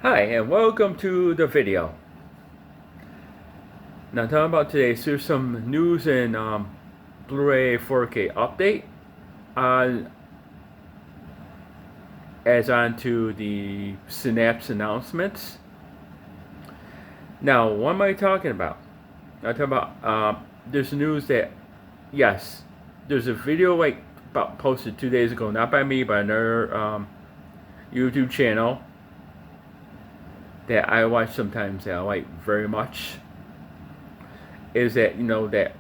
Hi and welcome to the video. Now talking about today, so there's some news and Blu-ray 4K update on as on to the Synapse announcements. Now what am I talking about? I'm talking about there's news that yes, there's a video like about posted 2 days ago, not by me, by another YouTube channel that I watch sometimes that I like very much. Is that that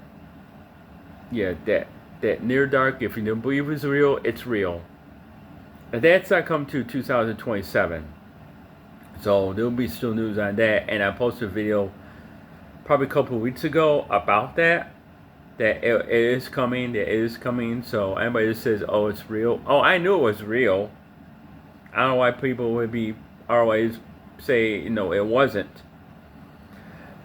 that near dark, if you don't believe it's real, it's real. And that's not come to 2027. So there'll be still news on that. And I posted a video probably a couple of weeks ago about that. That it is coming. That it is coming. So anybody that says, "Oh, it's real," oh, I knew it was real. I don't know why people would be always say it wasn't.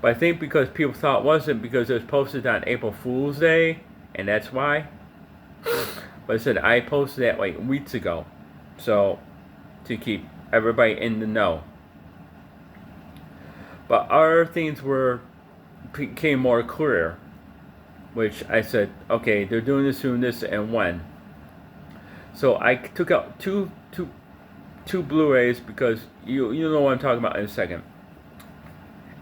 But I think because people thought it wasn't because it was posted on April Fool's Day, and that's why. But I said I posted that like weeks ago, so to keep everybody in the know. But other things became more clear, which I said, okay, they're doing this, and when. So I took out two Blu-rays because you know what I'm talking about in a second.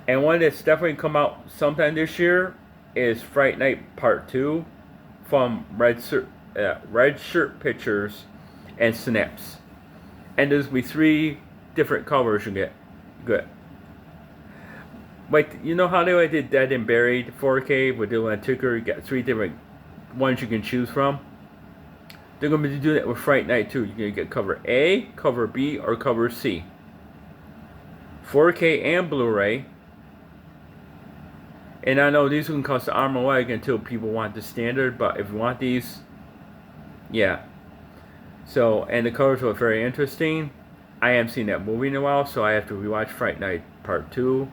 And one that's definitely come out sometime this year is Fright Night Part 2 from Red Shirt Pictures and Synapse. And there's be 3 different covers you get. Good. Like, you know how they did Dead and Buried 4K with the ticker? You got 3 different ones you can choose from. They're going to be doing that with Fright Night too. You're going to get cover A, cover B, or cover C. 4K and Blu-ray. And I know these can cost an arm and a leg until people want the standard, but if you want these, yeah. So, and the covers were very interesting. I haven't seen that movie in a while, so I have to rewatch Fright Night Part 2,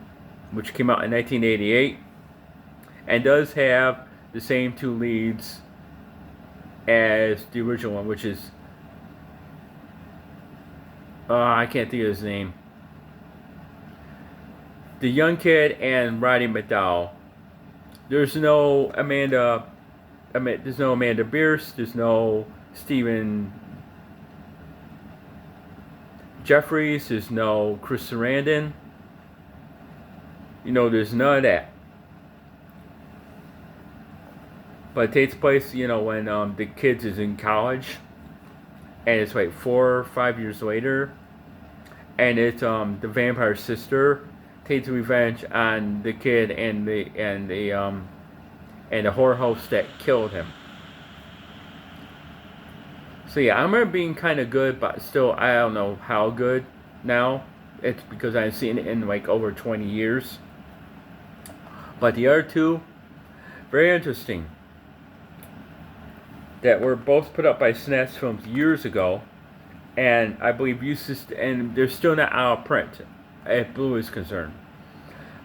which came out in 1988, and does have the same 2 leads as the original one, which is, I can't think of his name. The young kid and Roddy McDowell. There's no Amanda Bierce. There's no Stephen Jeffries. There's no Chris Sarandon. There's none of that. But it takes place, when the kids is in college, and it's like 4 or 5 years later, and it's the vampire sister takes revenge on the kid and the whorehouse that killed him. So yeah, I remember being kind of good, but still I don't know how good now. It's because I've seen it in like over 20 years. But the other 2, very interesting. That were both put up by Synapse-films years ago, and I believe and they're still not out of print as Blu is concerned.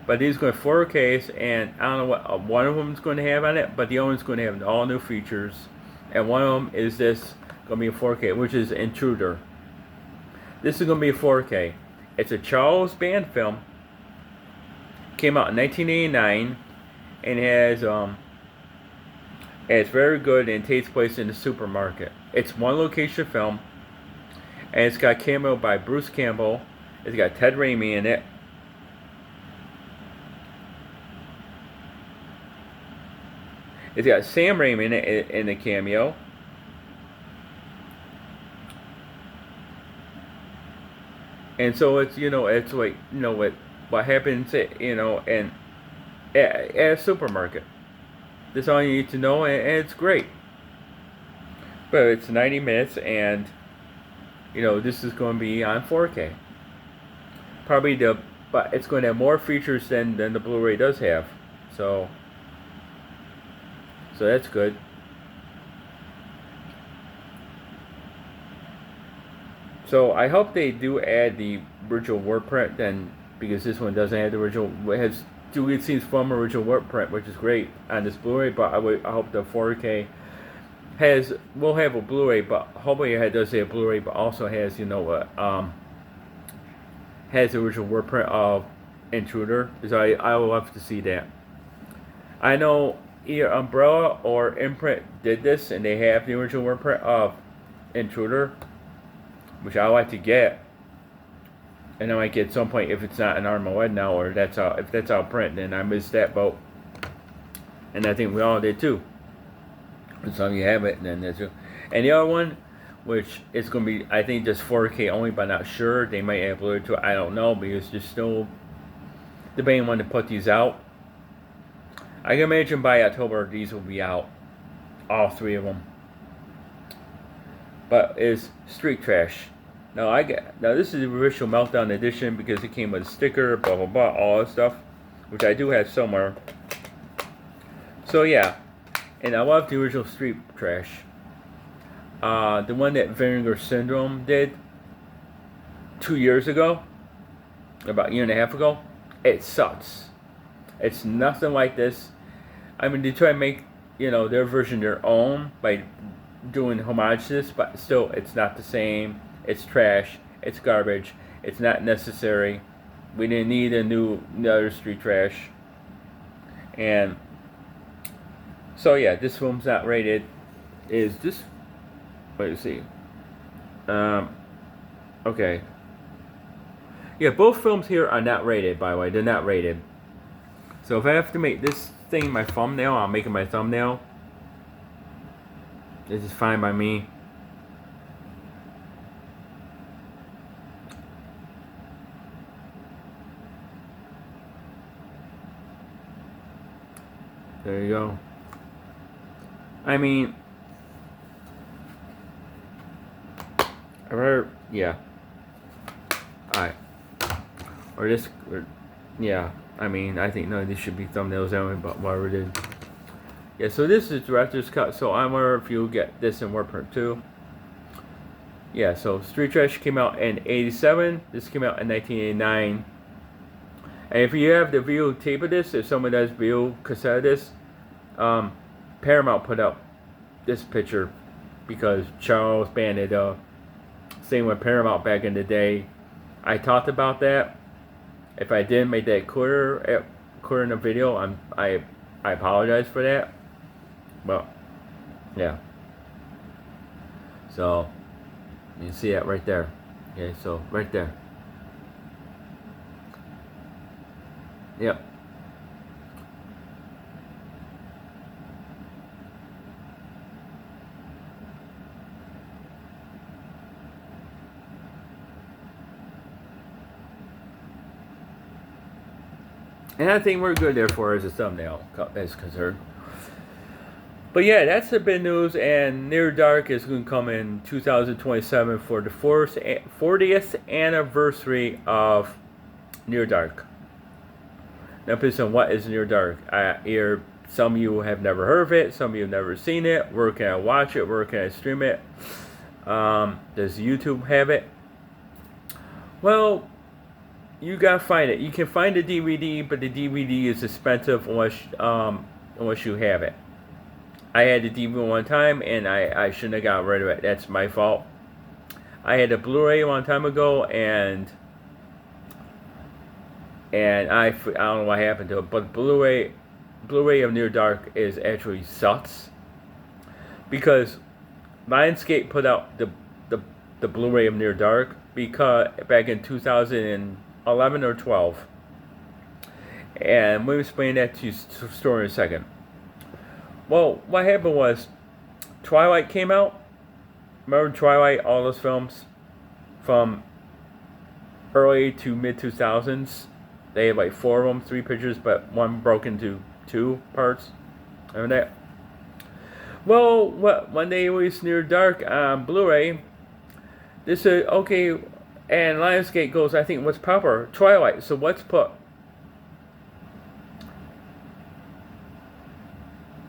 But these are going to 4Ks, and I don't know what one of them is going to have on it, but the other one's going to have all new features. And one of them is this, going to be a 4K, which is Intruder. This is going to be a 4K. It's a Charles Band film. Came out in 1989, and it's very good and takes place in the supermarket. It's one location film, and it's got cameo by Bruce Campbell. It's got Ted Raimi in it. It's got Sam Raimi in it in the cameo. And so it's it's like what happens and at a supermarket. That's all you need to know, and it's great. But it's 90 minutes, and this is going to be on 4K. But it's going to have more features than the Blu-ray does have. So that's good. So I hope they do add the original word print then, because this one doesn't have the original. It has 2 lead scenes from original word print, which is great on this Blu-ray. But I hope the 4K will have a Blu-ray, but hopefully it does have a Blu-ray, but also has has the original word print of Intruder. So I will have to see that. I know either Umbrella or Imprint did this, and they have the original word print of Intruder, which I like to get. And I might get at some point if it's not an Armageddon now, or if that's out print, then I missed that boat. And I think we all did too. And some of you have it, and then there's and the other one, which is going to be, I think, just 4K only, but not sure. They might upload it to it. I don't know, because they're still debating when to put these out. I can imagine by October these will be out, all 3 of them. But it's Street Trash. Now this is the original Meltdown edition because it came with a sticker, blah blah blah, all that stuff, which I do have somewhere. So yeah, and I love the original Street Trash. The one that Vinegar Syndrome did 2 years ago, about a year and a half ago, it sucks. It's nothing like this. I mean, they try to make, their version their own by doing homage to this, but still, it's not the same. It's trash. It's garbage. It's not necessary. We didn't need another Street Trash. And so yeah, this film's not rated. Is this? Let's see. Okay. Yeah, both films here are not rated, by the way. They're not rated. So if I have to make this thing my thumbnail, I'll make it my thumbnail. This is fine by me. There you go. I mean, yeah. Alright. Yeah. I mean, I think none of these should be thumbnails anyway, but whatever it is. Yeah, so this is director's cut, so I wonder if you'll get this in word print too. Yeah, so Street Trash came out in '87. This came out in 1989. And if you have the videotape of this, if someone does video cassette of this, Paramount put up this picture because Charles banned it. Same with Paramount back in the day. I talked about that. If I didn't make that clear in the video, I apologize for that. But yeah. So you can see that right there. Okay, so right there. Yep. And I think we're good there for as a thumbnail is concerned. But yeah, that's the big news. And Near Dark is going to come in 2027 for the 40th anniversary of Near Dark. Now, please, on what is Near Dark? Some of you have never heard of it. Some of you have never seen it. Where can I watch it? Where can I stream it? Does YouTube have it? Well, you gotta find it. You can find the DVD, but the DVD is expensive unless you have it. I had the DVD one time, and I shouldn't have got rid of it. That's my fault. I had a Blu-ray a long time ago, and I don't know what happened to it. But Blu-ray of Near Dark is actually sucks because Lionsgate put out the Blu-ray of Near Dark because back in 2011 or 12. And let me explain that to you story in a second. Well, what happened was Twilight came out. Remember Twilight, all those films from early to mid 2000s? They had like 4 of them, 3 pictures, but one broke into 2 parts. Remember that? Well, when they released Near Dark on Blu-ray, they said, okay, and Lionsgate goes, I think what's proper? Twilight. So let's put,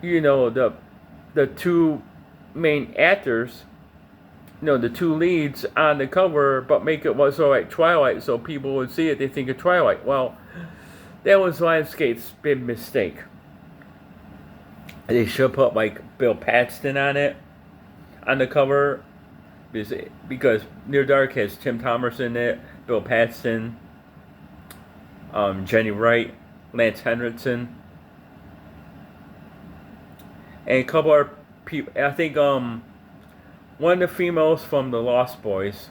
the 2 main actors, the 2 leads on the cover, but make it was like Twilight, so people would see it, they think of Twilight. Well, that was Lionsgate's big mistake. They should put like Bill Paxton on it, on the cover, because Near Dark has Tim Thomerson in it, Bill Paxton, Jenny Wright, Lance Henriksen, and a couple other people. I think one of the females from the Lost Boys,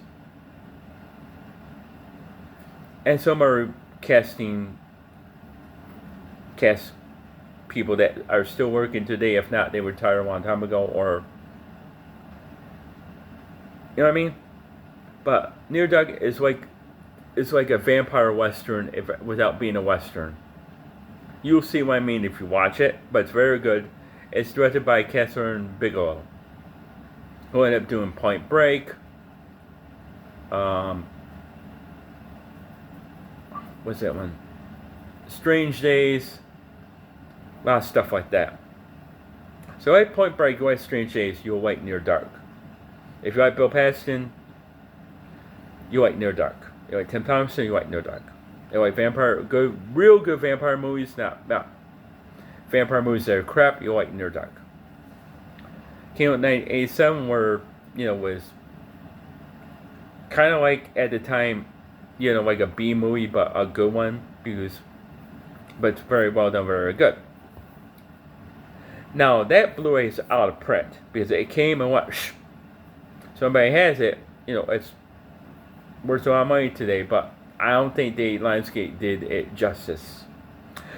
and some are cast people that are still working today. If not, they retired a long time ago, or you know what I mean. But Near Dark is like a vampire western without being a western. You'll see what I mean if you watch it, but it's very good. It's directed by Catherine Bigelow, who ended up doing Point Break. What's that one? Strange Days. A lot of stuff like that. So like Point Break, you like Strange Days, you'll like Near Dark. If you like Bill Paxton, you like Near Dark. You like Tim Thompson, you like Near Dark. You like real good vampire movies, not vampire movies that are crap, you like Near Dark. Came out in 1987, where, was kind of like, at the time, like a B movie, but a good one, but it's very well done, very good. Now, that Blu-ray is out of print, because it came and went, somebody has it, it's worth a lot of money today, but I don't think Lionsgate did it justice.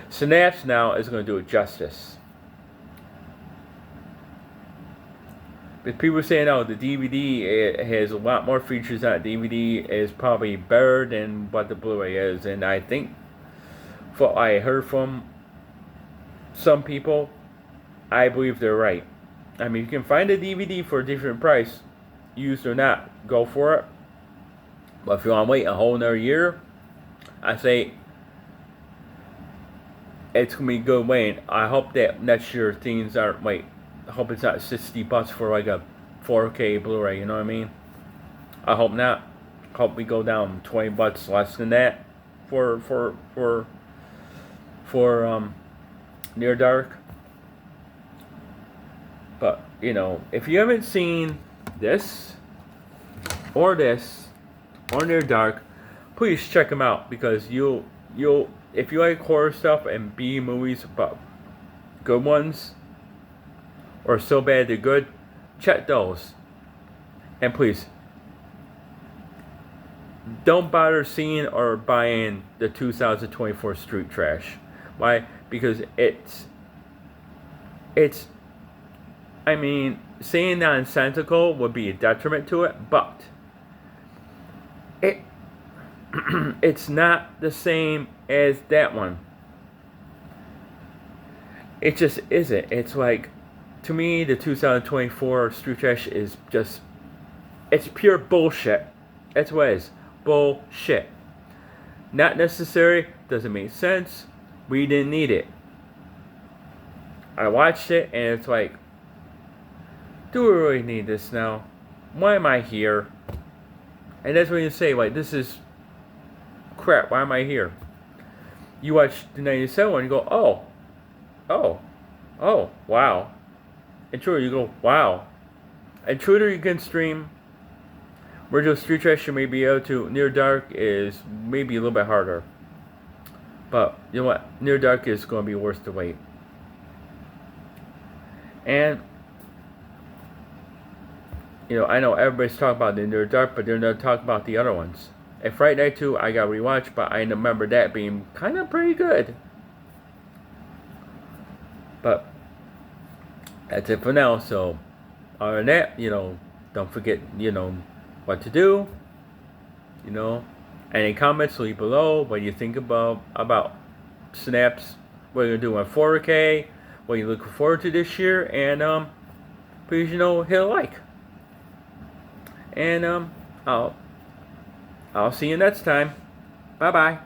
Synapse now is going to do it justice. But people are saying, the DVD it has a lot more features on it. DVD is probably better than what the Blu-ray is, and I think, from what I heard from some people, I believe they're right. I mean, you can find a DVD for a different price, used or not, go for it. But if you want to wait a whole another year, I say it's going to be good waiting. I hope that next year things aren't, I hope it's not $60 for like a 4K Blu-ray, you know what I mean? I hope not. I hope we go down $20 less than that for Near Dark. But, if you haven't seen this or Near Dark, please check them out, because you'll if you like horror stuff and B movies, but good ones, or so bad they're good, check those. And please, don't bother seeing or buying the 2024 Street Trash. Why? Because it's I mean, saying nonsensical would be a detriment to it, but it's not the same as that one. It just isn't. It's like, to me, the 2024 Street Trash is just, it's pure bullshit. That's what it is. Bullshit. Not necessary. Doesn't make sense. We didn't need it. I watched it and it's like, do we really need this now? Why am I here? And that's when you say, this is crap. Why am I here? You watch the 97 one, you go, oh, wow. Intruder, you go, wow. Intruder, you can stream. Original Street Trash, you may be able to. Near Dark is maybe a little bit harder. But, you know what? Near Dark is going to be worth the wait. And, I know everybody's talking about the Near Dark, but they're not talking about the other ones. And Fright Night 2, I got rewatched, but I remember that being kind of pretty good. But that's it for now. So, other than that, don't forget, what to do. Any comments, leave below. What you think about Synapse? What you're gonna do on 4K? What you looking forward to this year? And please, hit a like. And I'll see you next time. Bye bye.